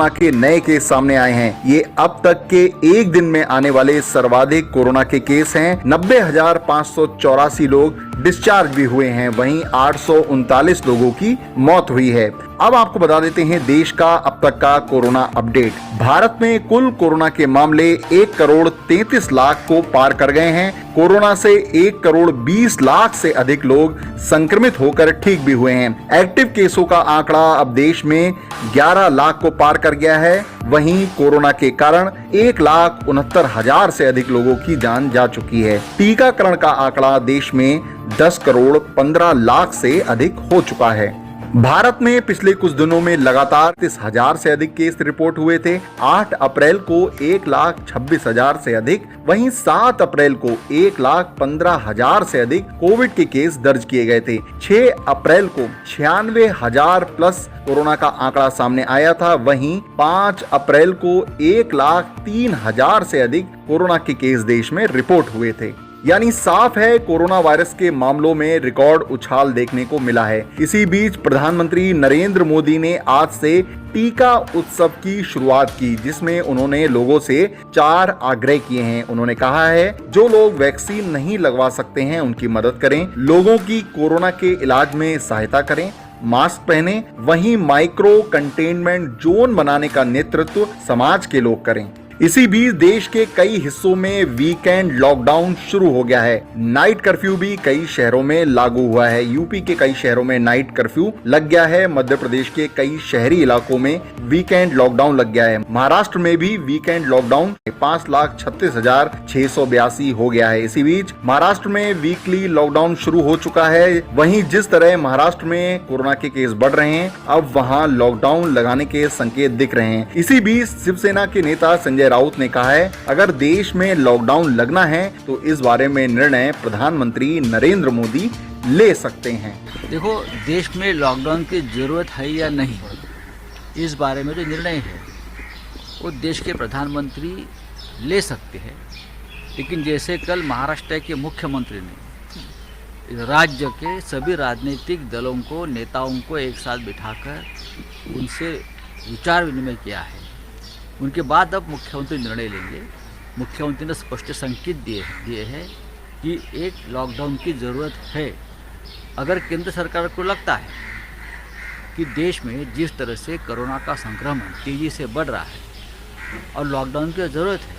Corona के नए case सामने आए हैं। ये अब तक के एक दिन में आने वाले सर्वाधिक कोरोना के केस हैं। 90,584 लोग डिस्चार्ज भी हुए हैं, वहीं 839 लोगों की मौत हुई है। अब आपको बता देते हैं देश का अब तक का कोरोना अपडेट। भारत में कुल कोरोना के मामले 1 करोड़ 33 लाख को पार कर गए हैं। कोरोना से 1 करोड़ 20 लाख से अधिक लोग संक्रमित होकर ठीक भी हुए हैं। एक्टिव केसों का आंकड़ा अब देश में 11 लाख को पार कर गया है। वहीं कोरोना के कारण 1,69,000 से अधिक लोगों की जान जा चुकी है। टीकाकरण का आंकड़ा देश में 10 करोड़ 15 लाख से अधिक हो चुका है। भारत में पिछले कुछ दिनों में लगातार 30,000 से अधिक केस रिपोर्ट हुए थे। 8 अप्रैल को 1,26,000 से अधिक, वहीं 7 अप्रैल को 1,15,000 से अधिक कोविड के केस दर्ज किए गए थे। 6 अप्रैल को 96,000 प्लस कोरोना का आंकड़ा सामने आया था। वहीं 5 अप्रैल को 1,03,000 से अधिक कोरोना के केस देश में रिपोर्ट हुए थे। यानी साफ है कोरोना वायरस के मामलों में रिकॉर्ड उछाल देखने को मिला है। इसी बीच प्रधानमंत्री नरेंद्र मोदी ने आज से टीका उत्सव की शुरुआत की, जिसमें उन्होंने लोगों से 4 आग्रह किए हैं। उन्होंने कहा है जो लोग वैक्सीन नहीं लगवा सकते हैं उनकी मदद करें, लोगों की कोरोना के इलाज में सहायता करें, मास्क पहने, वहीं माइक्रो कंटेनमेंट जोन बनाने का नेतृत्व समाज के लोग करें। इसी बीच देश के कई हिस्सों में वीकेंड लॉकडाउन शुरू हो गया है। नाइट कर्फ्यू भी कई शहरों में लागू हुआ है। यूपी के कई शहरों में नाइट कर्फ्यू लग गया है। मध्य प्रदेश के कई शहरी इलाकों में वीकेंड लॉकडाउन लग गया है। महाराष्ट्र में भी वीकेंड लॉकडाउन 5,36,682 हो गया है। इसी बीच महाराष्ट्र में वीकली लॉकडाउन शुरू हो चुका है। वहीं जिस तरह महाराष्ट्र में कोरोना के केस बढ़ रहे हैं, अब वहां लॉकडाउन लगाने के संकेत दिख रहे हैं। इसी बीच शिवसेना के नेता संजय राउत ने कहा है अगर देश में लॉकडाउन लगना है तो इस बारे में निर्णय प्रधानमंत्री नरेंद्र मोदी ले सकते हैं। देखो, देश में लॉकडाउन की जरूरत है या नहीं, इस बारे में जो निर्णय है वो देश के प्रधानमंत्री ले सकते हैं। लेकिन जैसे कल महाराष्ट्र के मुख्यमंत्री ने राज्य के सभी राजनीतिक दलों को, नेताओं को एक साथ बिठाकर उनसे विचार विनिमय किया है, उनके बाद अब मुख्यमंत्री निर्णय लेंगे। मुख्यमंत्री ने स्पष्ट संकेत दिए हैं कि एक लॉकडाउन की ज़रूरत है। अगर केंद्र सरकार को लगता है कि देश में जिस तरह से कोरोना का संक्रमण तेज़ी से बढ़ रहा है और लॉकडाउन की ज़रूरत है,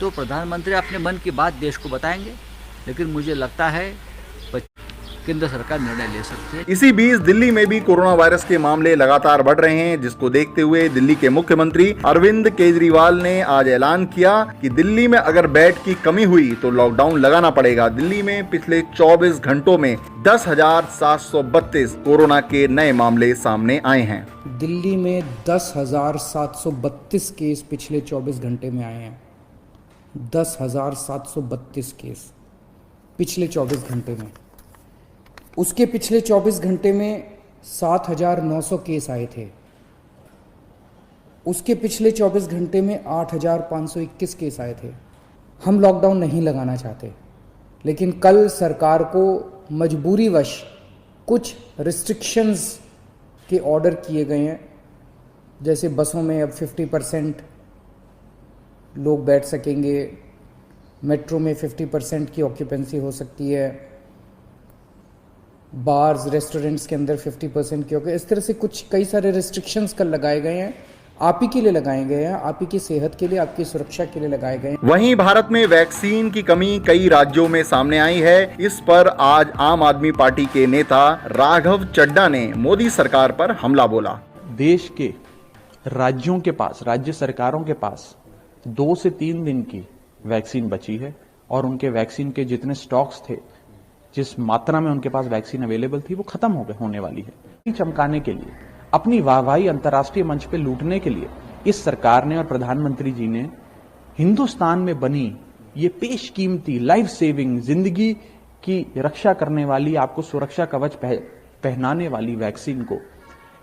तो प्रधानमंत्री अपने मन की बात देश को बताएंगे। लेकिन मुझे लगता है केंद्र सरकार निर्णय ले सकती है। इसी बीच दिल्ली में भी कोरोना वायरस के मामले लगातार बढ़ रहे हैं, जिसको देखते हुए दिल्ली के मुख्यमंत्री अरविंद केजरीवाल ने आज ऐलान किया कि दिल्ली में अगर बेड की कमी हुई तो लॉकडाउन लगाना पड़ेगा। दिल्ली में पिछले 24 घंटों में 10,732 कोरोना के नए मामले सामने आए हैं। दिल्ली में 10,732 केस पिछले 24 घंटे में आए हैं। 10,732 केस पिछले 24 घंटे में। उसके पिछले 24 घंटे में 7,900 केस आए थे। उसके पिछले 24 घंटे में 8,521 केस आए थे। हम लॉकडाउन नहीं लगाना चाहते, लेकिन कल सरकार को मजबूरीवश कुछ रिस्ट्रिक्शंस के ऑर्डर किए गए हैं। जैसे बसों में अब 50% लोग बैठ सकेंगे, मेट्रो में 50% की ऑक्यूपेंसी हो सकती है, बार्स रेस्टोरेंट्स के अंदर 50% की। इस तरह से कुछ कई सारे रिस्ट्रिक्शंस कल लगाए गए हैं। आप ही के लिए लगाए गए हैं, आप ही की सेहत के लिए, आपकी सुरक्षा के लिए लगाए गए हैं। वहीं भारत में वैक्सीन की कमी कई राज्यों में सामने आई है। इस पर आज आम आदमी पार्टी के नेता राघव चड्ढा ने मोदी सरकार पर हमला बोला। देश के राज्यों के पास, राज्य सरकारों के पास 2 से 3 दिन की वैक्सीन बची है और उनके वैक्सीन के जितने स्टॉक्स थे, जिस मात्रा में उनके पास वैक्सीन अवेलेबल थी, वो खत्म होने वाली है। चमकाने के लिए, अपनी वाहवाही अंतर्राष्ट्रीय मंच पे लूटने के लिए इस सरकार ने और प्रधानमंत्री जी ने हिंदुस्तान में बनी ये पेशकीमती, लाइफ सेविंग, जिंदगी की रक्षा करने वाली, आपको सुरक्षा कवच पहनाने वाली वैक्सीन को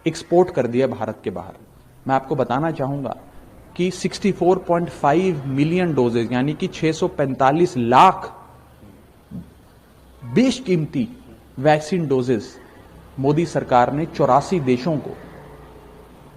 एक्सपोर्ट कर दिया भारत के बाहर। मैं आपको बताना चाहूंगा कि 64.5 मिलियन डोजेज यानी कि 645 लाख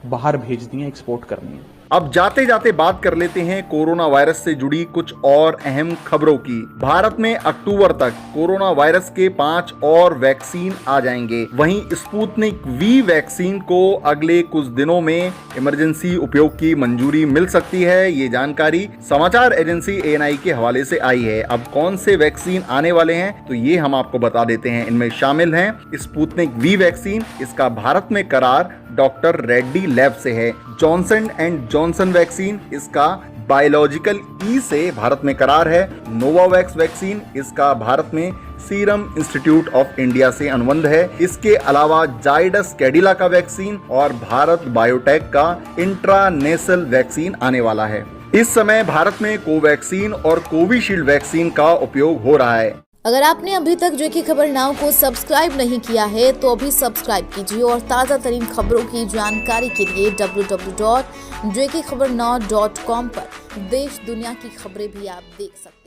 बाहर भेजनी है, एक्सपोर्ट करनी है। अब जाते जाते बात कर लेते हैं कोरोना वायरस से जुड़ी कुछ और अहम खबरों की। भारत में अक्टूबर तक कोरोना वायरस के 5 और वैक्सीन आ जाएंगे। वहीं स्पुतनिक वी वैक्सीन को अगले कुछ दिनों में इमरजेंसी उपयोग की मंजूरी मिल सकती है। ये जानकारी समाचार एजेंसी ANI के हवाले से आई है। अब कौन से वैक्सीन आने वाले हैं तो ये हम आपको बता देते हैं। इनमें शामिल हैं स्पुतनिक वी वैक्सीन, इसका भारत में करार डॉक्टर रेड्डी लैब से है। जॉनसन एंड जॉनसन वैक्सीन, इसका बायोलॉजिकल ई से भारत में करार है। नोवावैक्स वैक्सीन, इसका भारत में सीरम इंस्टीट्यूट ऑफ इंडिया से अनुबंध है। इसके अलावा जाइडस कैडिला का वैक्सीन और भारत बायोटेक का इंट्रानेशनल वैक्सीन आने वाला है। इस समय भारत में कोवैक्सीन और कोविशील्ड वैक्सीन का उपयोग हो रहा है। अगर आपने अभी तक जो की खबर नाउ को सब्सक्राइब नहीं किया है तो अभी सब्सक्राइब कीजिए और ताज़ा तरीन खबरों की जानकारी के लिए www.jkhabarnow.com पर देश दुनिया की खबरें भी आप देख सकते हैं।